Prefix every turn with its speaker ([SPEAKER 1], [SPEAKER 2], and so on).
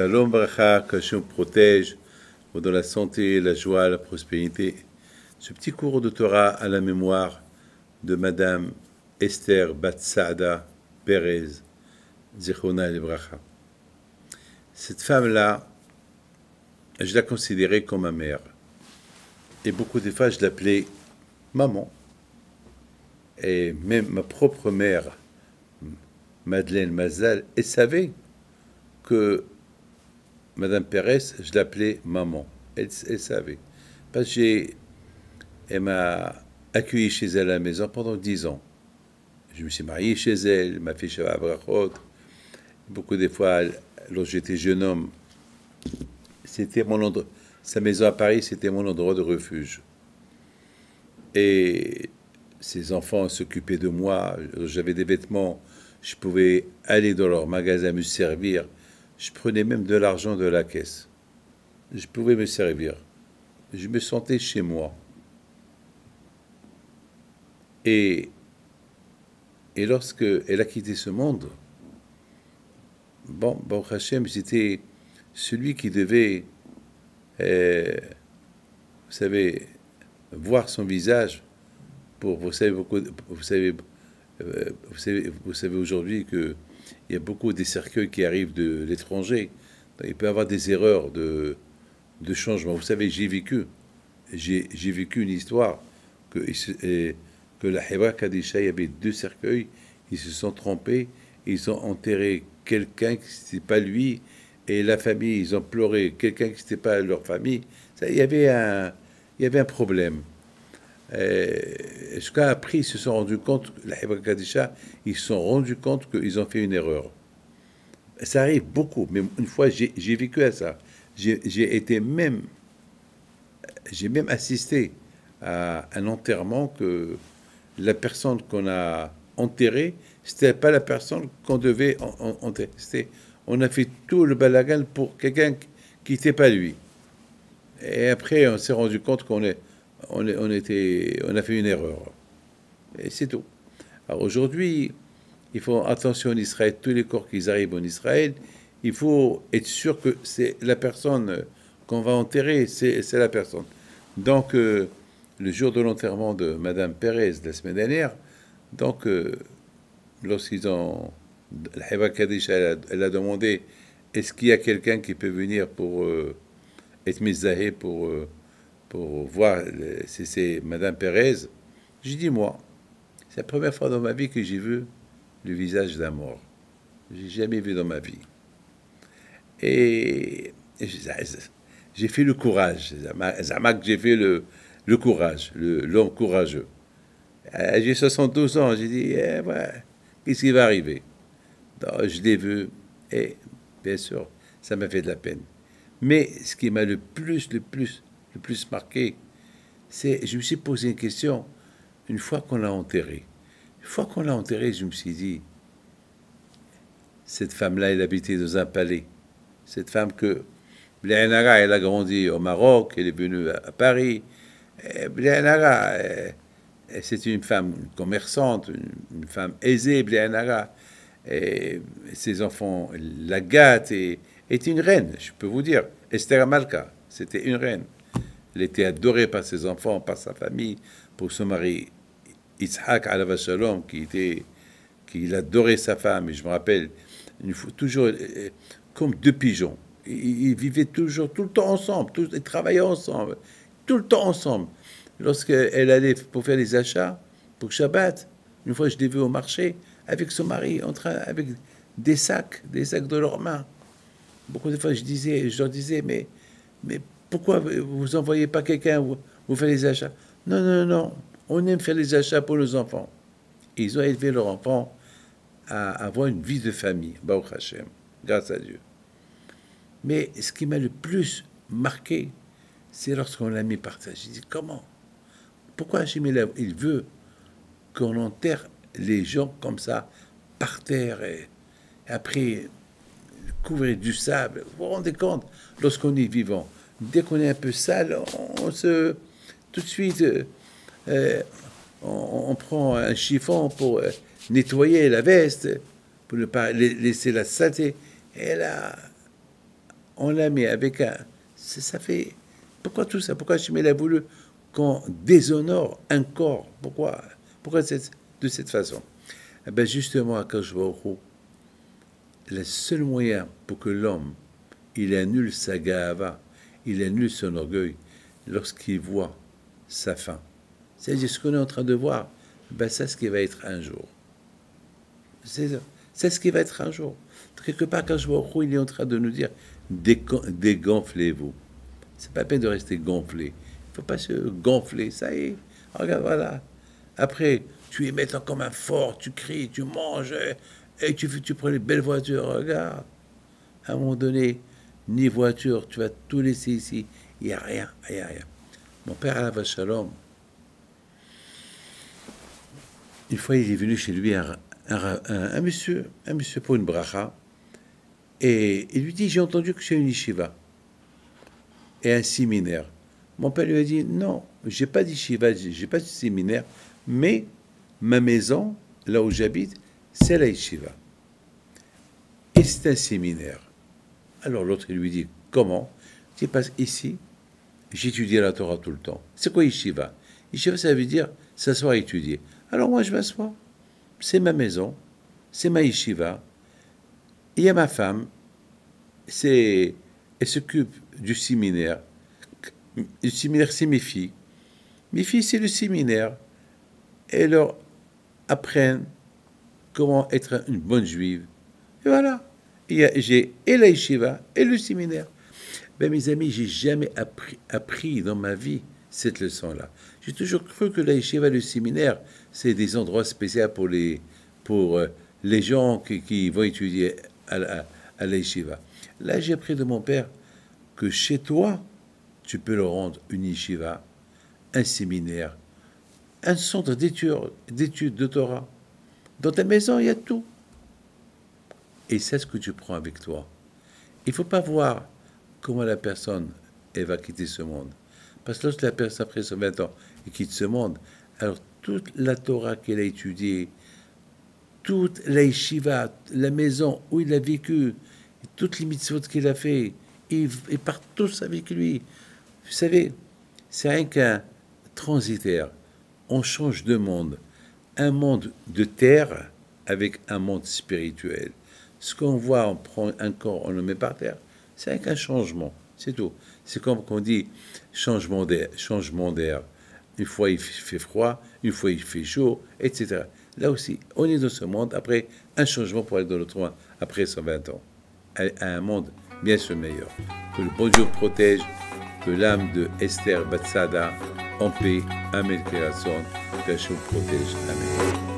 [SPEAKER 1] Shalom Bracha, que Hachem protège, dans la santé, la joie, la prospérité. Ce petit cours de Torah à la mémoire de Madame Esther Bat Saada Perez, Zichronah Bracha. Cette femme-là, je la considérais comme ma mère. Et beaucoup de fois, je l'appelais maman. Et même ma propre mère, Madeleine Mazal, elle savait que Madame Pérez, je l'appelais maman. Elle savait. Parce que elle m'a accueilli chez elle à la maison pendant 10 ans. Je me suis marié chez elle, m'a fait Shabbat Brachot. Beaucoup de fois, lorsque j'étais jeune homme, c'était mon endroit. Sa maison à Paris, c'était mon endroit de refuge. Et ses enfants s'occupaient de moi. J'avais des vêtements. Je pouvais aller dans leur magasin me servir. Je prenais même de l'argent de la caisse. Je pouvais me servir. Je me sentais chez moi. Et lorsque elle a quitté ce monde, bon, Baruch Hashem, j'étais celui qui devait, vous savez, voir son visage pour, vous savez aujourd'hui que il y a beaucoup des cercueils qui arrivent de l'étranger. Il peut y avoir des erreurs de changement. Vous savez, j'ai vécu une histoire que la Hebra Kadisha, il y avait 2 cercueils, ils se sont trompés, ils ont enterré quelqu'un qui n'était pas lui, et la famille, ils ont pleuré quelqu'un qui n'était pas leur famille. Il y avait un problème. Jusqu'à après, ils se sont rendus compte, la Hebra Kadisha, ils se sont rendus compte qu'ils ont fait une erreur. Ça arrive beaucoup, mais une fois, j'ai vécu à ça. J'ai même assisté à un enterrement que la personne qu'on a enterrée, c'était pas la personne qu'on devait enterrer. On a fait tout le balagan pour quelqu'un qui n'était pas lui. Et après, on s'est rendu compte qu'on a fait une erreur. Et c'est tout. Alors aujourd'hui, il faut attention en Israël, tous les corps qui arrivent en Israël, il faut être sûr que c'est la personne qu'on va enterrer, c'est la personne. Donc, le jour de l'enterrement de Madame Pérez, la semaine dernière, donc, lorsqu'ils ont... La Hebra Kadisha, elle a demandé, est-ce qu'il y a quelqu'un qui peut venir pour être mizahé, pour voir si c'est Madame Pérez? J'ai dit, moi, c'est la première fois dans ma vie que j'ai vu le visage d'un mort. J'ai jamais vu dans ma vie. Et j'ai fait le courage. Zamak, j'ai fait le courage, l'homme courageux. J'ai 72 ans, j'ai dit, ouais, qu'est-ce qui va arriver? Donc, je l'ai vu, et bien sûr, ça m'a fait de la peine. Mais ce qui m'a le plus marqué, c'est, je me suis posé une question, une fois qu'on l'a enterré. Une fois qu'on l'a enterré, je me suis dit, cette femme-là, elle habitait dans un palais. Cette femme que, Blianara, elle a grandi au Maroc, elle est venue à Paris. Blianara, c'est une femme commerçante, une femme aisée, Blianara. Et ses enfants la gâtent et est une reine, je peux vous dire. Esther Amalka, c'était une reine. Elle était adorée par ses enfants, par sa famille, pour son mari Yitzhak Alav Shalom, qui adorait sa femme. Et je me rappelle, toujours comme 2 pigeons. Ils vivaient toujours, tout le temps ensemble, ils travaillaient ensemble, tout le temps ensemble. Lorsqu'elle allait pour faire les achats, pour Shabbat, une fois je l'ai vue au marché, avec son mari, avec des sacs de leurs mains. Beaucoup de fois je leur disais, mais pourquoi vous envoyez pas quelqu'un vous faire les achats? Non, on aime faire les achats pour nos enfants. Et ils ont élevé leurs enfants à avoir une vie de famille, Baruch Hashem, grâce à Dieu. Mais ce qui m'a le plus marqué, c'est lorsqu'on l'a mis par terre. J'ai dit, comment? Pourquoi Hachem, il veut qu'on enterre les gens comme ça, par terre, et après couvrir du sable? Vous vous rendez compte, lorsqu'on est vivant, dès qu'on est un peu sale, tout de suite, on prend un chiffon pour nettoyer la veste, pour ne pas laisser la saleté. Et là, on la met avec un... Ça fait... Pourquoi tout ça? Pourquoi Hachem a voulu qu'on déshonore un corps? Pourquoi de cette façon? Eh bien, justement, à Akadosh Baruch Hu, le seul moyen pour que l'homme, il annule sa ga'ava, il annule son orgueil, lorsqu'il voit sa fin. C'est-à-dire, ce qu'on est en train de voir, ben, c'est ce qui va être un jour. C'est ce qui va être un jour. Quelque part, quand je vois il est en train de nous dire, dégonflez-vous. C'est pas la peine de rester gonflé. Il ne faut pas se gonfler. Ça y est, regarde, voilà. Après, tu es maintenant comme un fort, tu cries, tu manges, et tu prends les belles voitures, regarde. À un moment donné, ni voiture, tu vas tout laisser ici. Il n'y a rien, il n'y a rien. Mon père, Alav Shalom, une fois, il est venu chez lui un monsieur pour une bracha, et il lui dit, j'ai entendu que c'est une yeshiva et un séminaire. Mon père lui a dit, non, j'ai pas d'yeshiva, j'ai pas de séminaire, mais ma maison, là où j'habite, c'est la yeshiva. Et c'est un séminaire. Alors l'autre, il lui dit, comment? Il dit, parce qu'ici, j'étudie la Torah tout le temps. C'est quoi yeshiva? Yeshiva, ça veut dire s'asseoir et étudier. Alors moi, je m'assois. C'est ma maison, c'est ma yeshiva. Il y a ma femme, elle s'occupe du séminaire. Le séminaire, c'est mes filles. Mes filles, c'est le séminaire. Elles leur apprennent comment être une bonne juive. Et voilà. J'ai et la yeshiva et le séminaire. Ben, mes amis, j'ai jamais appris dans ma vie cette leçon-là. J'ai toujours cru que la yeshiva et le séminaire, c'est des endroits spéciaux pour les gens qui vont étudier à la yeshiva. Là, j'ai appris de mon père que chez toi, tu peux le rendre une yeshiva, un séminaire, un centre d'études de Torah. Dans ta maison, il y a tout. Et c'est ce que tu prends avec toi. Il ne faut pas voir comment la personne elle va quitter ce monde. Parce que lorsque la personne, après 20 ans, elle quitte ce monde, alors toute la Torah qu'elle a étudiée, toute la yeshiva, la maison où il a vécu, toutes les mitzvot qu'il a fait, ils partent tous avec lui. Vous savez, c'est rien qu'un transitaire. On change de monde. Un monde de terre avec un monde spirituel. Ce qu'on voit, on prend un corps, on le met par terre, c'est avec un changement, c'est tout. C'est comme qu'on dit changement d'air. Une fois il fait froid, une fois il fait chaud, etc. Là aussi, on est dans ce monde, après un changement pour aller dans l'autre monde, après 120 ans. À un monde bien sûr meilleur. Que le bon Dieu protège, que l'âme de Esther Batsada en paix, Amen, que Hachem protège. Amen.